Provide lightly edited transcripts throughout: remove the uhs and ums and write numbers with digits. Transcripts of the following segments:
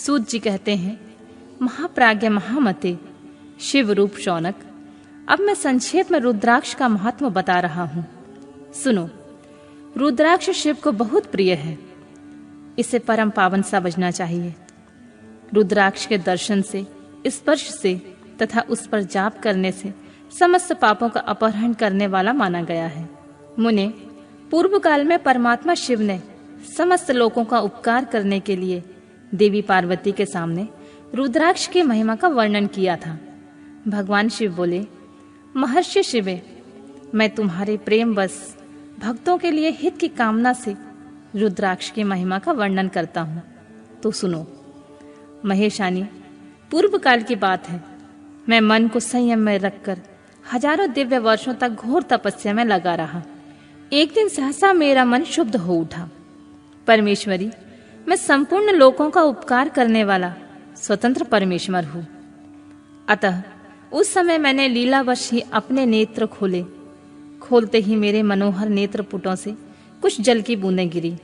सूत जी कहते हैं, महाप्राज्ञ महामते शिव रूप शौनक, अब मैं संक्षेप में रुद्राक्ष का महात्म बता रहा हूं। सुनो, रुद्राक्ष शिव को बहुत प्रिय है। इसे परम पावन समझना चाहिए। रुद्राक्ष के दर्शन से, स्पर्श से तथा उस पर जाप करने से समस्त पापों का अपहरण करने वाला माना गया है। मुने, पूर्व काल में परमात्मा शिव ने समस्त लोगों का उपकार करने के लिए देवी पार्वती के सामने रुद्राक्ष की महिमा का वर्णन किया था। भगवान शिव बोले, महर्षि शिवे, मैं तुम्हारे प्रेम बस भक्तों के लिए हित की कामना से रुद्राक्ष की महिमा का वर्णन करता हूं, तो सुनो। महेशानी, पूर्व काल की बात है। मैं मन को संयम में रखकर हजारों दिव्य वर्षों तक घोर तपस्या में लगा रहा। एक दिन सहसा मेरा मन शुद्ध हो उठा। परमेश्वरी, मैं संपूर्ण लोकों का उपकार करने वाला स्वतंत्र परमेश्वर हूँ। अतः उस समय मैंने लीलावश ही अपने नेत्र खोले। खोलते ही मेरे मनोहर नेत्र पुटों से कुछ जल की बूंदें गिरी।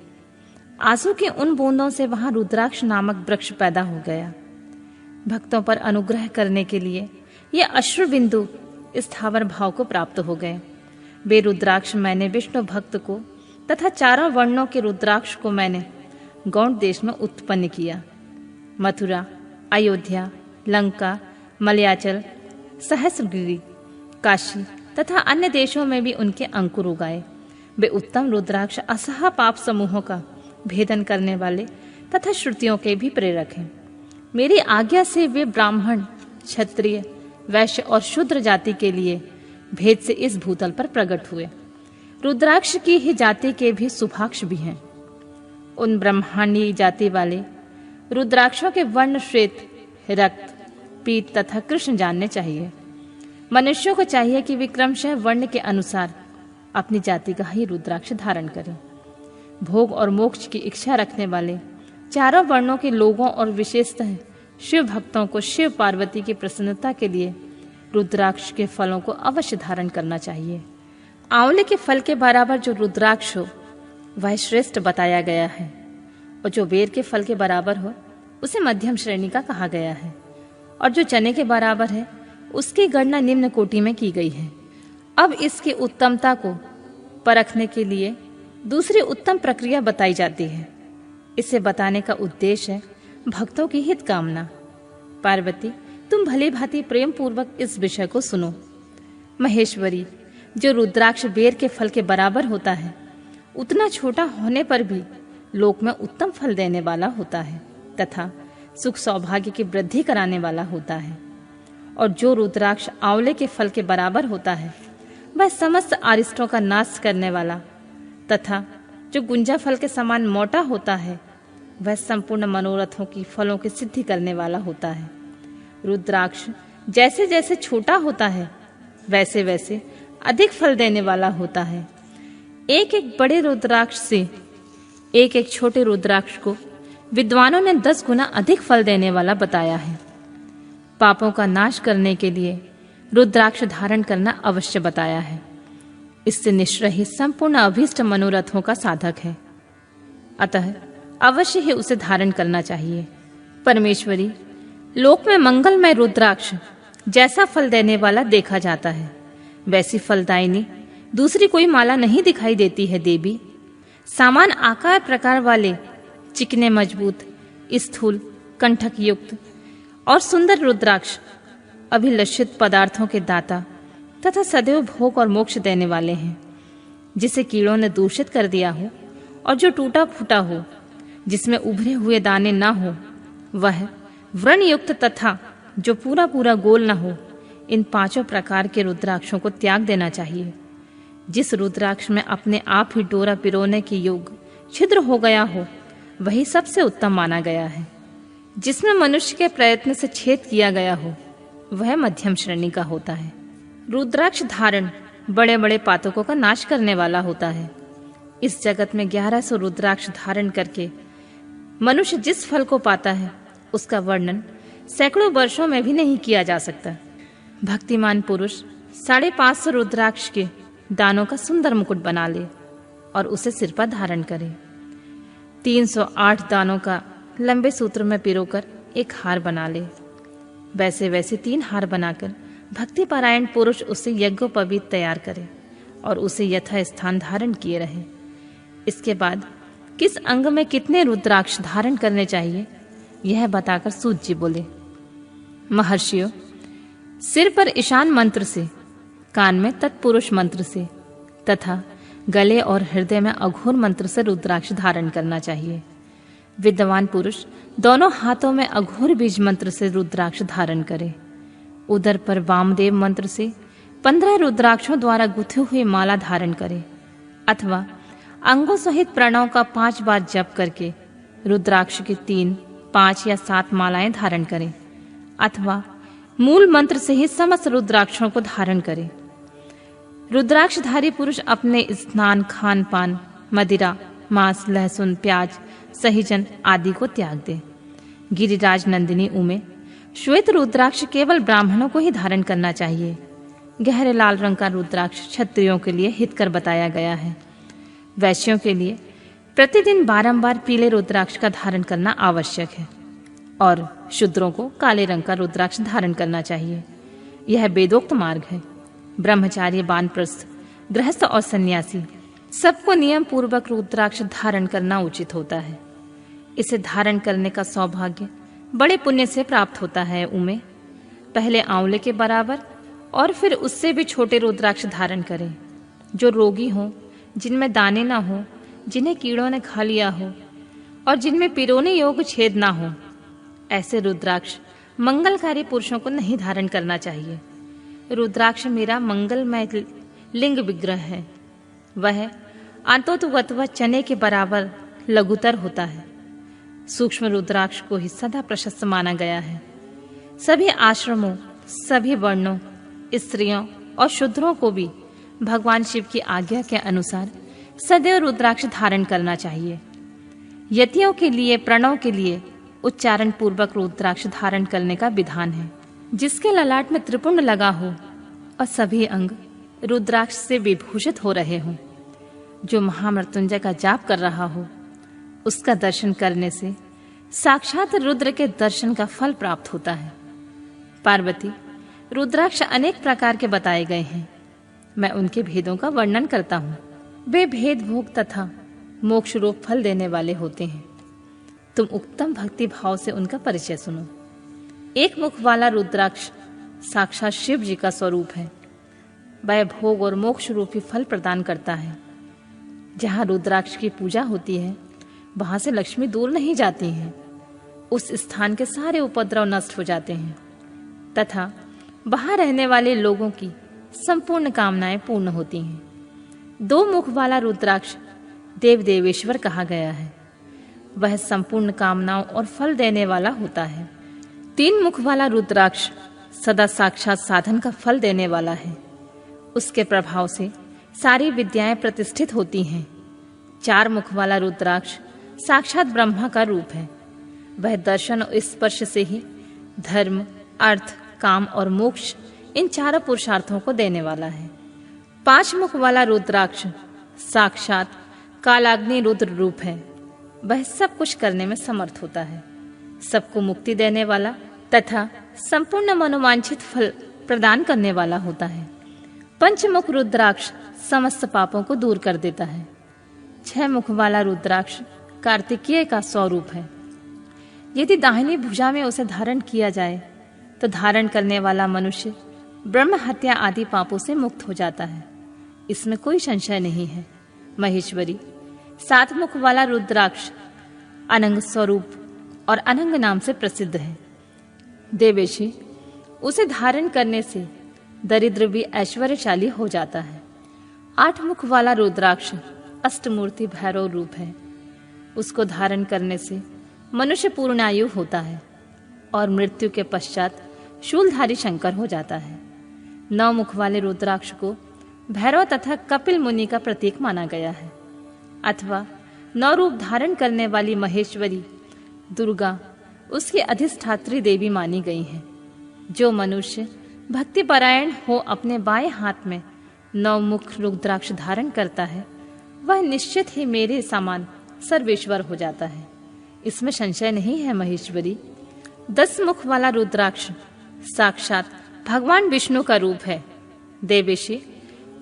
आंसू की उन बूंदों से वहां रुद्राक्ष नामक वृक्ष पैदा हो गया। भक्तों पर अनुग्रह करने के लिए ये अश्रु बिंदु स्थावर भाव को प्राप्त हो गए। वे रुद्राक्ष मैंने विष्णु भक्त को तथा चारों वर्णों के रुद्राक्ष को मैंने गौड़ देश में उत्पन्न किया। मथुरा, अयोध्या, लंका, मलयाचल, सहस्रगिरी, काशी तथा अन्य देशों में भी उनके अंकुर उगाए। वे उत्तम रुद्राक्ष असहा पाप समूहों का भेदन करने वाले तथा श्रुतियों के भी प्रेरक हैं। मेरी आज्ञा से वे ब्राह्मण, क्षत्रिय, वैश्य और शूद्र जाति के लिए भेद से इस भूतल पर प्रकट हुए। रुद्राक्ष की ही जाति के भी सुभाक्ष भी हैं। उन ब्रह्मांडी जाति वाले रुद्राक्षों के वर्ण श्वेत, रक्त, पीत तथा कृष्ण जानने चाहिए। मनुष्यों को चाहिए कि वे क्रमशः वर्ण के अनुसार अपनी जाति का ही रुद्राक्ष धारण करें। भोग और मोक्ष की इच्छा रखने वाले चारों वर्णों के लोगों और विशेषतः शिव भक्तों को शिव पार्वती की प्रसन्नता के लिए रुद्राक्ष के फलों को अवश्य धारण करना चाहिए। आंवले के फल के बराबर जो रुद्राक्ष हो वह श्रेष्ठ बताया गया है, और जो बेर के फल के बराबर हो उसे मध्यम श्रेणी का कहा गया है, और जो चने के बराबर है उसकी गणना निम्न कोटि में की गई है। अब इसकी उत्तमता को परखने के लिए दूसरी उत्तम प्रक्रिया बताई जाती है। इसे बताने का उद्देश्य है भक्तों की हित कामना। पार्वती, तुम भली भांति प्रेम पूर्वक इस विषय को सुनो। महेश्वरी, जो रुद्राक्ष बेर के फल के बराबर होता है उतना छोटा होने पर भी लोक में उत्तम फल देने वाला होता है तथा सुख सौभाग्य की वृद्धि कराने वाला होता है। और जो रुद्राक्ष आंवले के फल के बराबर होता है वह समस्त अरिष्टों का नाश करने वाला तथा जो गुंजा फल के समान मोटा होता है वह संपूर्ण मनोरथों की फलों की सिद्धि करने वाला होता है। रुद्राक्ष जैसे जैसे छोटा होता है वैसे वैसे अधिक फल देने वाला होता है। एक एक बड़े रुद्राक्ष से एक एक छोटे रुद्राक्ष को विद्वानों ने 10 गुना अधिक फल देने वाला बताया है। पापों का नाश करने के लिए रुद्राक्ष धारण करना अवश्य बताया है। इससे निश्चय ही संपूर्ण अभीष्ट मनोरथों का साधक है। अतः अवश्य ही उसे धारण करना चाहिए। परमेश्वरी, लोक में मंगलमय रुद्राक्ष जैसा फल देने वाला देखा जाता है वैसी फलदायिनी दूसरी कोई माला नहीं दिखाई देती है देवी। समान आकार प्रकार वाले चिकने, मजबूत, स्थूल, कंठक युक्त और सुंदर रुद्राक्ष अभिलषित पदार्थों के दाता तथा सदैव भोग और मोक्ष देने वाले हैं। जिसे कीड़ों ने दूषित कर दिया हो और जो टूटा फूटा हो, जिसमें उभरे हुए दाने ना हो, वह व्रण युक्त तथा जो पूरा पूरा गोल न हो, इन 5 प्रकार के रुद्राक्षों को त्याग देना चाहिए। जिस रुद्राक्ष में अपने आप ही डोरा पिरोने की योग छिद्र हो गया हो वही सबसे उत्तम माना गया है। जिसमें मनुष्य के प्रयत्न से छेद किया गया हो वह मध्यम श्रेणी का होता है। रुद्राक्ष धारण बड़े बड़े पातकों का नाश करने वाला होता है। इस जगत में 1100 रुद्राक्ष धारण करके मनुष्य जिस फल को पाता है उसका वर्णन सैकड़ों वर्षों में भी नहीं किया जा सकता। भक्तिमान पुरुष 550 रुद्राक्ष के दानों का सुंदर मुकुट बना ले और उसे सिर पर धारण करे। 308 दानों का लंबे सूत्र में पिरोकर एक हार बना ले। वैसे वैसे 3 हार बनाकर भक्ति पारायण पुरुष उसे यज्ञोपवीत तैयार करे और उसे यथा स्थान धारण किए रहे। इसके बाद किस अंग में कितने रुद्राक्ष धारण करने चाहिए यह बताकर सूत जी बोले, महर्षियों, सिर पर ईशान मंत्र से, कान में तत्पुरुष मंत्र से तथा गले और हृदय में अघोर मंत्र से रुद्राक्ष धारण करना चाहिए। विद्वान पुरुष दोनों हाथों में अघोर बीज मंत्र से रुद्राक्ष धारण करे। उदर पर वामदेव मंत्र से 15 रुद्राक्षों द्वारा गुथे हुए माला धारण करे अथवा अंगों सहित प्रणव का 5 बार जप करके रुद्राक्ष की 3, 5 या 7 मालाएं धारण करे अथवा मूल मंत्र से ही समस्त रुद्राक्षों को धारण करे। रुद्राक्षधारी पुरुष अपने स्नान, खान पान, मदिरा, मांस, लहसुन, प्याज, सहीजन आदि को त्याग दे। गिरिराज नंदिनी उमे श्वेत रुद्राक्ष केवल ब्राह्मणों को ही धारण करना चाहिए। गहरे लाल रंग का रुद्राक्ष क्षत्रियों के लिए हितकर बताया गया है। वैश्यों के लिए प्रतिदिन बारंबार पीले रुद्राक्ष का धारण करना आवश्यक है और शूद्रों को काले रंग का रुद्राक्ष धारण करना चाहिए। यह वेदोक्त मार्ग है। ब्रह्मचारी, वानप्रस्थ, गृहस्थ और सन्यासी सबको नियम पूर्वक रुद्राक्ष धारण करना उचित होता है। इसे धारण करने का सौभाग्य बड़े पुण्य से प्राप्त होता है। उमे पहले आंवले के बराबर और फिर उससे भी छोटे रुद्राक्ष धारण करें। जो रोगी हों, जिनमें दाने ना हो, जिन्हें कीड़ों ने खा लिया हो और जिनमें पिरोने योग्य छेद ना हो, ऐसे रुद्राक्ष मंगलकारी पुरुषों को नहीं धारण करना चाहिए। रुद्राक्ष मेरा मंगलमय लिंग विग्रह है। वह आंतोतुगत व चने के बराबर लघुतर होता है। सूक्ष्म रुद्राक्ष को ही सदा प्रशस्त माना गया है। सभी आश्रमों, सभी वर्णों, स्त्रियों और शूद्रों को भी भगवान शिव की आज्ञा के अनुसार सदैव रुद्राक्ष धारण करना चाहिए। यतियों के लिए, प्रणव के लिए उच्चारण पूर्वक रुद्राक्ष धारण करने का विधान है। जिसके ललाट में त्रिपुंड लगा हो और सभी अंग रुद्राक्ष से विभूषित हो रहे हों, जो महामृत्युंजय का जाप कर रहा हो, उसका दर्शन करने से साक्षात रुद्र के दर्शन का फल प्राप्त होता है। पार्वती, रुद्राक्ष अनेक प्रकार के बताए गए हैं। मैं उनके भेदों का वर्णन करता हूँ। वे भेद भोग तथा मोक्ष रूप फल देने वाले होते हैं। तुम उत्तम भक्ति भाव से उनका परिचय सुनो। एक मुख वाला रुद्राक्ष साक्षात शिव जी का स्वरूप है। वह भोग और मोक्ष रूपी फल प्रदान करता है। जहाँ रुद्राक्ष की पूजा होती है, वहां से लक्ष्मी दूर नहीं जाती है। उस स्थान के सारे उपद्रव नष्ट हो जाते हैं तथा वहां रहने वाले लोगों की संपूर्ण कामनाएं पूर्ण होती हैं। 2 मुख वाला रुद्राक्ष देव देवेश्वर कहा गया है। वह संपूर्ण कामनाओं और फल देने वाला होता है। 3 मुख वाला रुद्राक्ष सदा साक्षात साधन का फल देने वाला है। उसके प्रभाव से सारी विद्याएं प्रतिष्ठित होती हैं। 4 मुख वाला रुद्राक्ष साक्षात ब्रह्मा का रूप है। वह दर्शन और स्पर्श से ही धर्म, अर्थ, काम और मोक्ष इन 4 पुरुषार्थों को देने वाला है। 5 मुख वाला रुद्राक्ष साक्षात कालाग्नि रुद्र रूप है। वह सब कुछ करने में समर्थ होता है, सबको मुक्ति देने वाला तथा संपूर्ण मनोवांछित फल प्रदान करने वाला होता है। 5 मुख रुद्राक्ष समस्त पापों को दूर कर देता है। 6 मुख वाला रुद्राक्ष कार्तिकेय का स्वरूप है। यदि दाहिनी भुजा में उसे धारण किया जाए तो धारण करने वाला मनुष्य ब्रह्म हत्या आदि पापों से मुक्त हो जाता है। इसमें कोई संशय नहीं है। महेश्वरी, 7 मुख वाला रुद्राक्ष अनंग स्वरूप और अनंग नाम से प्रसिद्ध है। देवेशी, उसे धारण करने से दरिद्र भी ऐश्वर्यशाली हो जाता है। 8 मुख वाला रुद्राक्ष अष्टमूर्ति भैरव रूप है। उसको धारण करने से मनुष्य पूर्णायु होता है और मृत्यु के पश्चात शूलधारी शंकर हो जाता है। 9 मुख वाले रुद्राक्ष को भैरव तथा कपिल मुनि का प्रतीक माना गया है। अथवा 9 रूप धारण करने वाली महेश्वरी दुर्गा उसकी अधिष्ठात्री देवी मानी गई है। जो मनुष्य भक्ति परायण हो अपने बाएं हाथ में 9 मुख रुद्राक्ष धारण करता है, वह निश्चित ही मेरे समान सर्वेश्वर हो जाता है। इसमें संशय नहीं है महेश्वरी। 10 मुख वाला रुद्राक्ष साक्षात भगवान विष्णु का रूप है। देवेशी,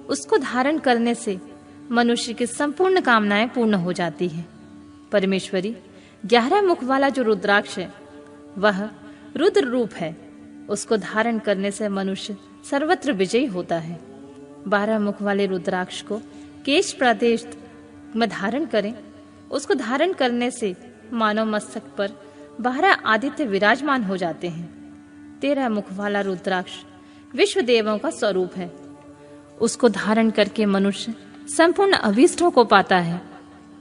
उसको धारण करने से मनुष्य की संपूर्ण कामनाएं पूर्ण हो जाती हैं। परमेश्वरी, 11 मुख वाला जो रुद्राक्ष है वह रुद्र रूप है। उसको धारण करने से मनुष्य सर्वत्र विजयी होता है। 12 मुख वाले रुद्राक्ष को केश प्रदेश में धारण करें। उसको धारण करने से मानव मस्तक पर 12 आदित्य विराजमान हो जाते हैं। 13 मुख वाला रुद्राक्ष विश्व देवों का स्वरूप है। उसको धारण करके मनुष्य संपूर्ण अभीष्टों को पाता है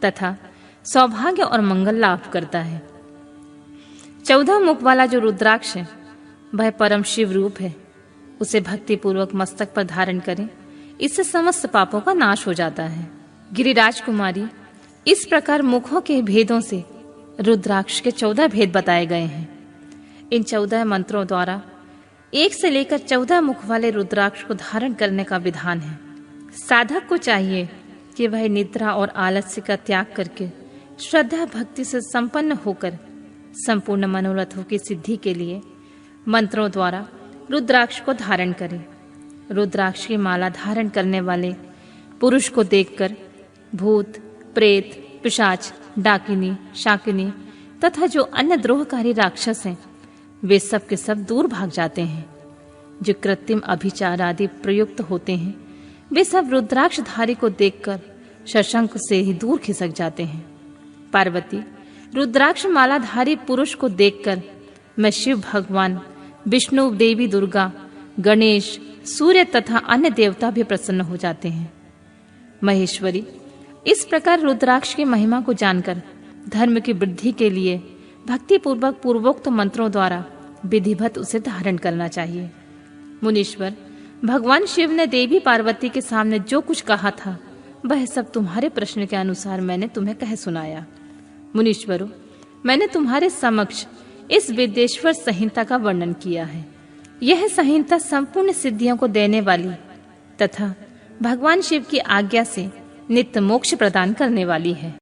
तथा सौभाग्य और मंगल लाभ करता है। 14 मुख वाला जो रुद्राक्ष है वह परम शिव रूप है। उसे भक्ति पूर्वक मस्तक पर धारण करें, इससे समस्त पापों का नाश हो जाता है। गिरिराज कुमारी, इस प्रकार मुखों के भेदों से रुद्राक्ष के 14 भेद बताए गए हैं। इन 14 मंत्रों द्वारा 1 से लेकर 14 मुख वाले रुद्राक्ष को धारण करने का विधान है। साधक को चाहिए कि वह निद्रा और आलस्य का त्याग करके श्रद्धा भक्ति से संपन्न होकर संपूर्ण मनोरथों की सिद्धि के लिए मंत्रों द्वारा रुद्राक्ष को धारण करे। रुद्राक्ष की माला धारण करने वाले पुरुष को देखकर भूत, प्रेत, पिशाच, डाकिनी, शाकिनी तथा जो अन्य द्रोहकारी राक्षस हैं वे सब के सब दूर भाग जाते हैं। जो कृत्रिम अभिचार आदि प्रयुक्त होते हैं वे सब रुद्राक्षधारी को देखकर शशंक से ही दूर खिसक जाते हैं। पार्वती, रुद्राक्ष मालाधारी पुरुष को देखकर मैं शिव भगवान, विष्णु, देवी दुर्गा, गणेश, सूर्य तथा अन्य देवता भी प्रसन्न हो जाते हैं। महेश्वरी, इस प्रकार रुद्राक्ष की महिमा को जानकर धर्म की वृद्धि के लिए भक्ति पूर्वक पूर्वोक्त मंत्रों द्वारा विधिवत उसे धारण करना चाहिए। मुनीश्वर, भगवान शिव ने देवी पार्वती के सामने जो कुछ कहा था वह सब तुम्हारे प्रश्न के अनुसार मैंने तुम्हें कह सुनाया। मुनीश्वरों, मैंने तुम्हारे समक्ष इस विद्येश्वर संहिता का वर्णन किया है। यह संहिता संपूर्ण सिद्धियों को देने वाली तथा भगवान शिव की आज्ञा से नित्य मोक्ष प्रदान करने वाली है।